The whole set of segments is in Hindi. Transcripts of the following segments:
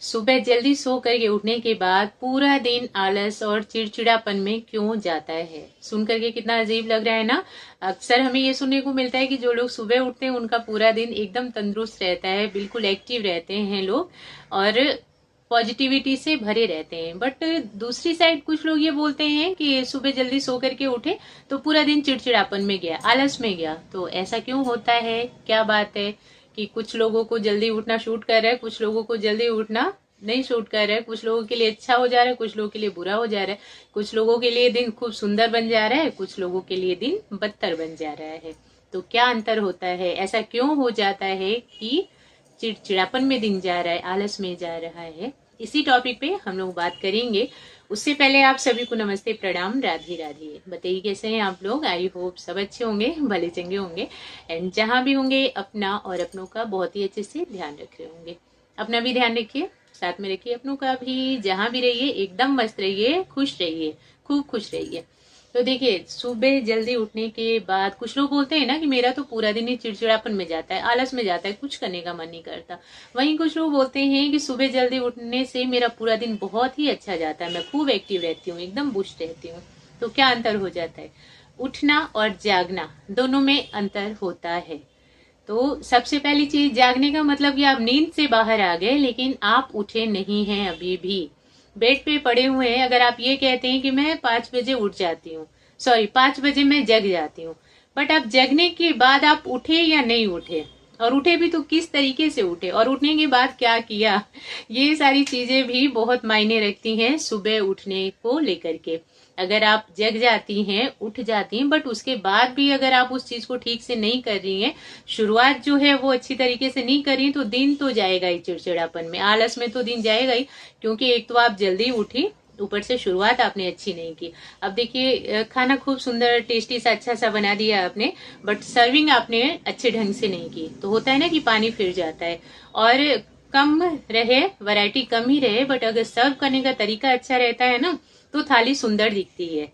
सुबह जल्दी सो करके उठने के बाद पूरा दिन आलस और चिड़चिड़ापन में क्यों जाता है? सुन करके कितना अजीब लग रहा है ना। अक्सर हमें ये सुनने को मिलता है कि जो लोग सुबह उठते हैं उनका पूरा दिन एकदम तंदुरुस्त रहता है, बिल्कुल एक्टिव रहते हैं लोग और पॉजिटिविटी से भरे रहते हैं। बट दूसरी साइड कुछ लोग ये बोलते हैं कि सुबह जल्दी सो करके उठे तो पूरा दिन चिड़चिड़ापन में गया, आलस में गया। तो ऐसा क्यों होता है? क्या बात है कि कुछ लोगों को जल्दी उठना शूट कर रहा है, कुछ लोगों को जल्दी उठना नहीं शूट कर रहा है, कुछ लोगों के लिए अच्छा हो जा रहा है, कुछ लोगों के लिए बुरा हो जा रहा है, कुछ लोगों के लिए दिन खूब सुंदर बन जा रहा है, कुछ लोगों के लिए दिन बदतर बन जा रहा है। तो क्या अंतर होता है? ऐसा क्यों हो जाता है कि चिड़चिड़ापन में दिन जा रहा है, आलस में जा रहा है? इसी टॉपिक पे हम लोग बात करेंगे। उससे पहले आप सभी को नमस्ते, प्रणाम, राधे राधे। बताइए कैसे हैं आप लोग? आई होप सब अच्छे होंगे, भले चंगे होंगे एंड जहां भी होंगे अपना और अपनों का बहुत ही अच्छे से ध्यान रख रहे होंगे। अपना भी ध्यान रखिए, साथ में रखिए अपनों का भी। जहां भी रहिए एकदम मस्त रहिए, खुश रहिए, खूब खुश रहिए। तो देखिए, सुबह जल्दी उठने के बाद कुछ लोग बोलते हैं ना कि मेरा तो पूरा दिन ही चिड़चिड़ापन में जाता है, आलस में जाता है, कुछ करने का मन नहीं करता। वहीं कुछ लोग बोलते हैं कि सुबह जल्दी उठने से मेरा पूरा दिन बहुत ही अच्छा जाता है, मैं खूब एक्टिव रहती हूँ, एकदम बुस्ट रहती हूँ। तो क्या अंतर हो जाता है? उठना और जागना दोनों में अंतर होता है। तो सबसे पहली चीज, जागने का मतलब कि आप नींद से बाहर आ गए लेकिन आप उठे नहीं हैं अभी भी, बेड पे पड़े हुए हैं। अगर आप ये कहते हैं कि मैं 5 बजे उठ जाती हूँ, सॉरी 5 बजे मैं जग जाती हूँ, बट आप जगने के बाद आप उठे या नहीं उठे, और उठे भी तो किस तरीके से उठे, और उठने के बाद क्या किया, ये सारी चीजें भी बहुत मायने रखती हैं सुबह उठने को लेकर के। अगर आप जग जाती हैं, उठ जाती हैं, बट उसके बाद भी अगर आप उस चीज को ठीक से नहीं कर रही हैं, शुरुआत जो है वो अच्छी तरीके से नहीं कर रही, तो दिन तो जाएगा ही चिड़चिड़ापन में, आलस में तो दिन जाएगा ही। क्योंकि एक तो आप जल्दी उठी, ऊपर से शुरुआत आपने अच्छी नहीं की। अब देखिए, खाना खूब सुंदर टेस्टी सा अच्छा सा बना दिया आपने, बट सर्विंग आपने अच्छे ढंग से नहीं की, तो होता है ना कि पानी फिर जाता है। और कम रहे, वैरायटी कम ही रहे, बट अगर सर्व करने का तरीका अच्छा रहता है ना, तो थाली सुंदर दिखती है।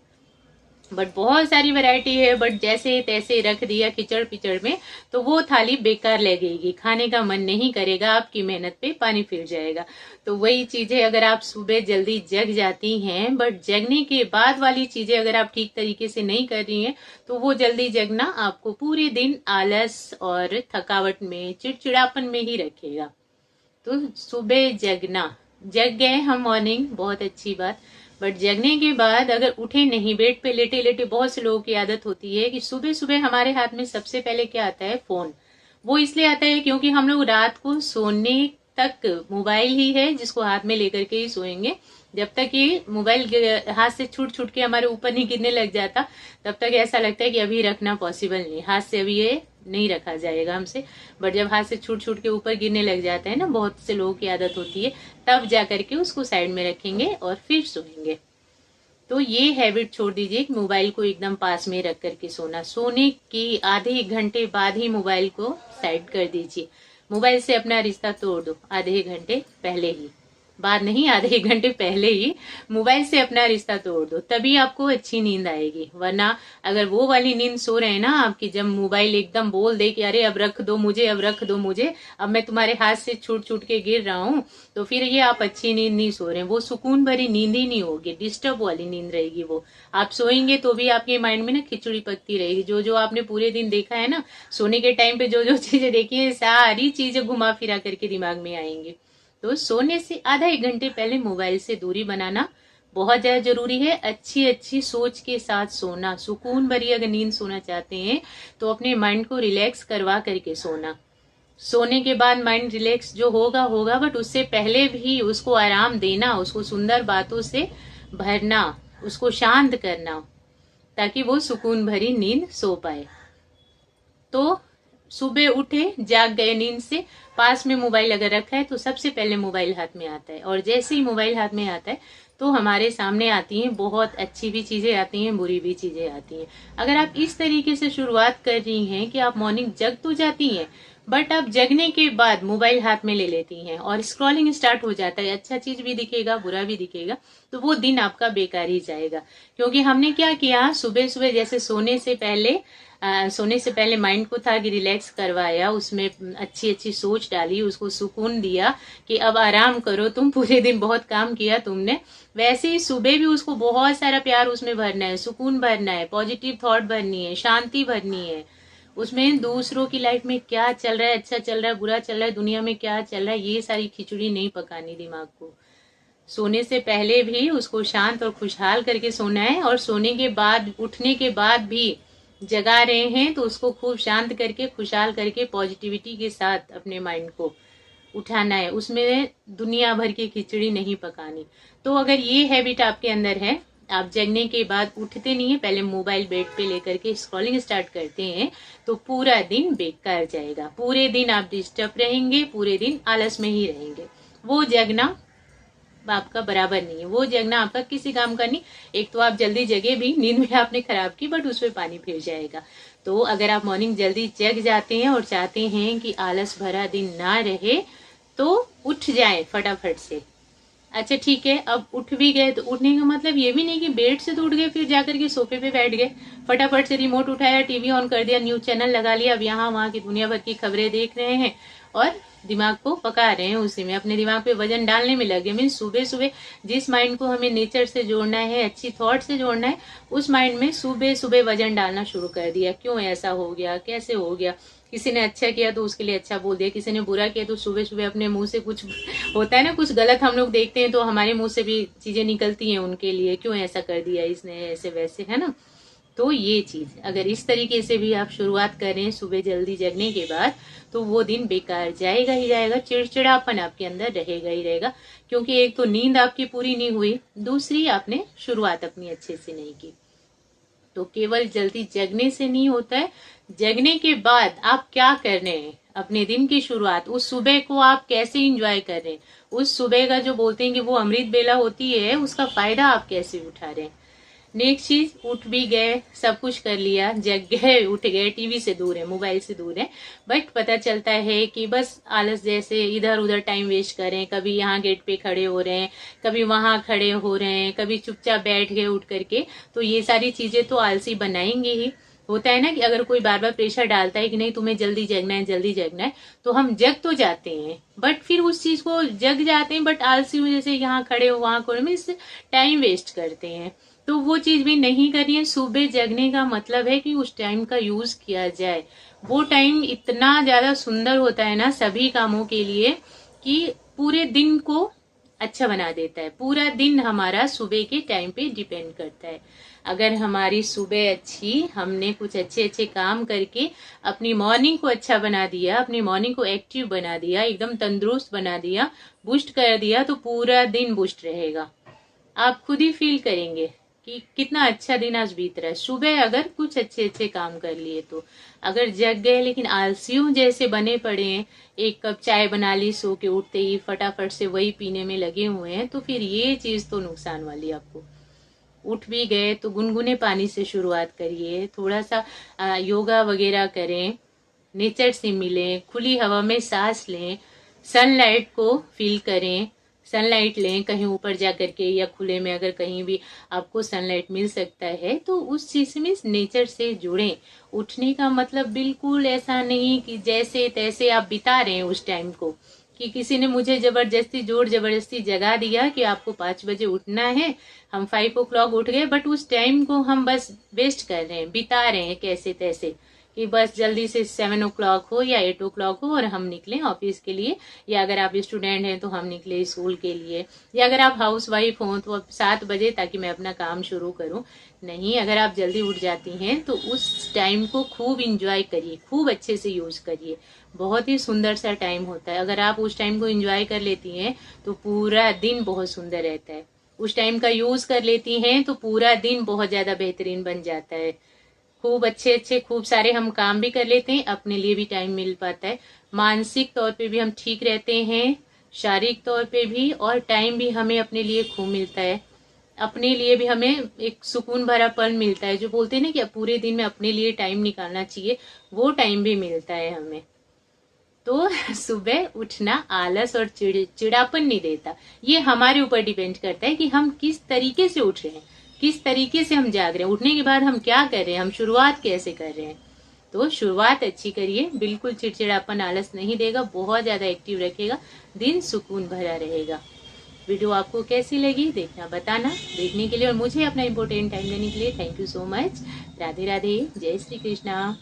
बट बहुत सारी वैरायटी है, बट जैसे तैसे रख दिया खिचड़ पिचड़ में, तो वो थाली बेकार लगेगी, खाने का मन नहीं करेगा, आपकी मेहनत पे पानी फिर जाएगा। तो वही चीजें अगर आप सुबह जल्दी जग जाती हैं, बट जगने के बाद वाली चीजें अगर आप ठीक तरीके से नहीं कर रही हैं, तो वो जल्दी जगना आपको पूरे दिन आलस और थकावट में, चिड़चिड़ापन में ही रखेगा। तो सुबह जगना, जग गए हम मॉर्निंग, बहुत अच्छी बात, बट जगने के बाद अगर उठे नहीं, बेड पे लेटे लेटे, बहुत से लोगों की आदत होती है कि सुबह सुबह हमारे हाथ में सबसे पहले क्या आता है? फोन। वो इसलिए आता है क्योंकि हम लोग रात को सोने तक मोबाइल ही है जिसको हाथ में लेकर के ही सोएंगे। जब तक ये मोबाइल हाथ से छूट छूट के हमारे ऊपर नहीं गिरने लग जाता, तब तक ऐसा लगता है कि अभी रखना पॉसिबल नहीं, हाथ से अभी ये नहीं रखा जाएगा हमसे। बट जब हाथ से छूट छूट के ऊपर गिरने लग जाता है ना, बहुत से लोगों की आदत होती है, तब जा करके उसको साइड में रखेंगे और फिर सोएंगे। तो ये हैबिट छोड़ दीजिए कि मोबाइल को एकदम पास में रख करके सोना। सोने के आधे एक घंटे बाद ही मोबाइल को साइड कर दीजिए। मोबाइल से अपना रिश्ता तोड़ दो, आधे एक घंटे पहले ही, बाद नहीं, आधे एक घंटे पहले ही मोबाइल से अपना रिश्ता तोड़ दो, तभी आपको अच्छी नींद आएगी। वरना अगर वो वाली नींद सो रहे हैं ना आपकी, जब मोबाइल एकदम बोल दे कि अरे अब रख दो मुझे, अब रख दो मुझे, अब मैं तुम्हारे हाथ से छूट छूट के गिर रहा हूँ, तो फिर ये आप अच्छी नींद नहीं सो रहे हैं, वो सुकून भरी नींद ही नहीं होगी, डिस्टर्ब वाली नींद रहेगी वो। आप सोएंगे तो भी आपके माइंड में ना खिचड़ी पकती रहेगी, जो जो आपने पूरे दिन देखा है ना, सोने के टाइम पे जो जो चीजें देखी है, सारी चीजें घुमा फिरा करके दिमाग में आएंगी। तो सोने से आधा एक घंटे पहले मोबाइल से दूरी बनाना बहुत ज्यादा जरूरी है। अच्छी अच्छी सोच के साथ सोना, सुकून भरी अगर नींद सोना चाहते हैं तो अपने माइंड को रिलैक्स करवा करके सोना। सोने के बाद माइंड रिलैक्स जो होगा होगा, बट उससे पहले भी उसको आराम देना, उसको सुंदर बातों से भरना, उसको शांत करना, ताकि वो सुकून भरी नींद सो पाए। तो सुबह उठे, जाग गए नींद से, पास में मोबाइल अगर रखा है तो सबसे पहले मोबाइल हाथ में आता है, और जैसे ही मोबाइल हाथ में आता है तो हमारे सामने आती हैं बहुत अच्छी भी चीजें आती हैं, बुरी भी चीजें आती हैं। अगर आप इस तरीके से शुरुआत कर रही हैं कि आप मॉर्निंग जग तो जाती हैं, बट अब जगने के बाद मोबाइल हाथ में ले लेती हैं और स्क्रॉलिंग स्टार्ट हो जाता है, अच्छा चीज भी दिखेगा बुरा भी दिखेगा, तो वो दिन आपका बेकार ही जाएगा। क्योंकि हमने क्या किया, सुबह सुबह जैसे सोने से पहले माइंड को था कि रिलैक्स करवाया, उसमें अच्छी अच्छी सोच डाली, उसको सुकून दिया कि अब आराम करो, तुम पूरे दिन बहुत काम किया तुमने। वैसे ही सुबह भी उसको बहुत सारा प्यार उसमें भरना है, सुकून भरना है, पॉजिटिव थॉट भरनी है, शांति भरनी है। उसमें दूसरों की लाइफ में क्या चल रहा है, अच्छा चल रहा है बुरा चल रहा है, दुनिया में क्या चल रहा है, ये सारी खिचड़ी नहीं पकानी दिमाग को। सोने से पहले भी उसको शांत और खुशहाल करके सोना है, और सोने के बाद उठने के बाद भी जगा रहे हैं तो उसको खूब शांत करके खुशहाल करके पॉजिटिविटी के साथ अपने माइंड को उठाना है, उसमें दुनिया भर की खिचड़ी नहीं पकानी। तो अगर ये हैबिट आपके अंदर है, आप जगने के बाद उठते नहीं है, पहले मोबाइल बेड पे लेकर के स्क्रॉलिंग स्टार्ट करते हैं, तो पूरा दिन बेकार जाएगा, पूरे दिन आप डिस्टर्ब रहेंगे, पूरे दिन आलस में ही रहेंगे। वो जगना आपका बराबर नहीं है, वो जगना आपका किसी काम का नहीं। एक तो आप जल्दी जगे भी, नींद भी आपने खराब की, बट उसमें पानी फिर जाएगा। तो अगर आप मॉर्निंग जल्दी जग जाते हैं और चाहते हैं कि आलस भरा दिन ना रहे, तो उठ जाए फटाफट से। अच्छा ठीक है, अब उठ भी गए तो उठने का मतलब ये भी नहीं कि बेड से तो उठ गए फिर जाकर के सोफे पे बैठ गए, फटाफट से रिमोट उठाया, टीवी ऑन कर दिया, न्यूज चैनल लगा लिया, अब यहाँ वहां की दुनिया भर की खबरें देख रहे हैं और दिमाग को पका रहे हैं, उसी में अपने दिमाग पे वजन डालने में लगे। मीन सुबह सुबह जिस माइंड को हमें नेचर से जोड़ना है, अच्छी थॉट से जोड़ना है, उस माइंड में सुबह सुबह वजन डालना शुरू कर दिया। क्यों ऐसा हो गया, कैसे हो गया, किसी ने अच्छा किया तो उसके लिए अच्छा बोल दिया, किसी ने बुरा किया तो सुबह सुबह अपने मुंह से कुछ होता है ना, कुछ गलत हम लोग देखते हैं तो हमारे मुंह से भी चीजें निकलती हैं उनके लिए, क्यों ऐसा कर दिया इसने, ऐसे वैसे, है ना। तो ये चीज अगर इस तरीके से भी आप शुरुआत करें सुबह जल्दी जगने के बाद, तो वो दिन बेकार जाएगा ही जाएगा, चिड़चिड़ापन आपके अंदर रहेगा ही रहेगा। क्योंकि एक तो नींद आपकी पूरी नहीं हुई, दूसरी आपने शुरुआत अपनी अच्छे से नहीं की। तो केवल जल्दी जगने से नहीं होता है, जगने के बाद आप क्या कर रहे हैं, अपने दिन की शुरुआत, उस सुबह को आप कैसे एंजॉय कर रहे हैं, उस सुबह का जो बोलते हैं कि वो अमृत बेला होती है, उसका फायदा आप कैसे उठा रहे हैं। नेक्स्ट चीज, उठ भी गए, सब कुछ कर लिया, जग गए, उठ गए, टीवी से दूर है, मोबाइल से दूर है, बट पता चलता है कि बस आलस जैसे इधर उधर टाइम वेस्ट करें, कभी यहाँ गेट पे खड़े हो रहे हैं, कभी वहां खड़े हो रहे हैं, कभी चुपचाप बैठ गए उठ करके, तो ये सारी चीजें तो आलसी बनाएंगे ही। होता है ना कि अगर कोई बार बार प्रेशर डालता है कि नहीं तुम्हें जल्दी जगना है जल्दी जगना है, तो हम जग तो जाते हैं, बट फिर उस चीज को जग जाते हैं, बट आलसी वजह से यहाँ खड़े हो वहां खड़े में टाइम वेस्ट करते हैं। तो वो चीज भी नहीं करनी है। सुबह जगने का मतलब है कि उस टाइम का यूज किया जाए। वो टाइम इतना ज्यादा सुंदर होता है ना सभी कामों के लिए, कि पूरे दिन को अच्छा बना देता है। पूरा दिन हमारा सुबह के टाइम पे डिपेंड करता है। अगर हमारी सुबह अच्छी, हमने कुछ अच्छे अच्छे काम करके अपनी मॉर्निंग को अच्छा बना दिया, अपनी मॉर्निंग को एक्टिव बना दिया, एकदम तंदुरुस्त बना दिया, बूस्ट कर दिया, तो पूरा दिन बूस्ट रहेगा। आप खुद ही फील करेंगे कि कितना अच्छा दिन आज बीत रहा है। सुबह अगर कुछ अच्छे अच्छे काम कर लिए तो, अगर जग गए लेकिन आलसियों जैसे बने पड़े हैं, एक कप चाय बना ली सो के उठते ही, फटाफट से वही पीने में लगे हुए हैं, तो फिर ये चीज तो नुकसान वाली आपको। उठ भी गए तो गुनगुने पानी से शुरुआत करिए, थोड़ा सा योगा वगैरह करें, नेचर से मिलें, खुली हवा में सांस लें, सनलाइट को फील करें, सनलाइट लें कहीं ऊपर जा करके या खुले में, अगर कहीं भी आपको सनलाइट मिल सकता है तो उस चीज में नेचर से जुड़ें। उठने का मतलब बिल्कुल ऐसा नहीं कि जैसे तैसे आप बिता रहे हैं उस टाइम को, कि किसी ने मुझे जबरदस्ती जोर जबरदस्ती जगा दिया कि आपको 5 बजे उठना है, हम 5 o'clock उठ गए, बट उस टाइम को हम बस वेस्ट कर रहे हैं, बिता रहे हैं कैसे तैसे, कि बस जल्दी से 7 o'clock हो या 8 o'clock हो और हम निकलें ऑफिस के लिए, या अगर आप स्टूडेंट हैं तो हम निकले स्कूल के लिए, या अगर आप हाउस वाइफ हो तो अब 7 बजे ताकि मैं अपना काम शुरू करूं। नहीं, अगर आप जल्दी उठ जाती हैं तो उस टाइम को खूब इंजॉय करिए, खूब अच्छे से यूज करिए। बहुत ही सुंदर सा टाइम होता है। अगर आप उस टाइम को एंजॉय कर लेती हैं तो पूरा दिन बहुत सुंदर रहता है। उस टाइम का यूज कर लेती हैं तो पूरा दिन बहुत ज्यादा बेहतरीन बन जाता है। खूब अच्छे अच्छे खूब सारे हम काम भी कर लेते हैं, अपने लिए भी टाइम मिल पाता है, मानसिक तौर पे भी हम ठीक रहते हैं, शारीरिक तौर पे भी, और टाइम भी हमें अपने लिए खूब मिलता है। अपने लिए भी हमें एक सुकून भरा पल मिलता है, जो बोलते हैं ना कि पूरे दिन में अपने लिए टाइम निकालना चाहिए, वो टाइम भी मिलता है हमें। तो सुबह उठना आलस और चिड़ापन नहीं देता। ये हमारे ऊपर डिपेंड करता है कि हम किस तरीके से उठ रहे हैं, किस तरीके से हम जाग रहे हैं, उठने के बाद हम क्या कर रहे हैं, हम शुरुआत कैसे कर रहे हैं। तो शुरुआत अच्छी करिए, बिल्कुल चिड़चिड़ापन आलस नहीं देगा, बहुत ज्यादा एक्टिव रखेगा, दिन सुकून भरा रहेगा। वीडियो आपको कैसी लगी देखना बताना। देखने के लिए और मुझे अपना इम्पोर्टेंट टाइम देने के लिए thank you so much. Radhe Radhe, जय श्री कृष्णा।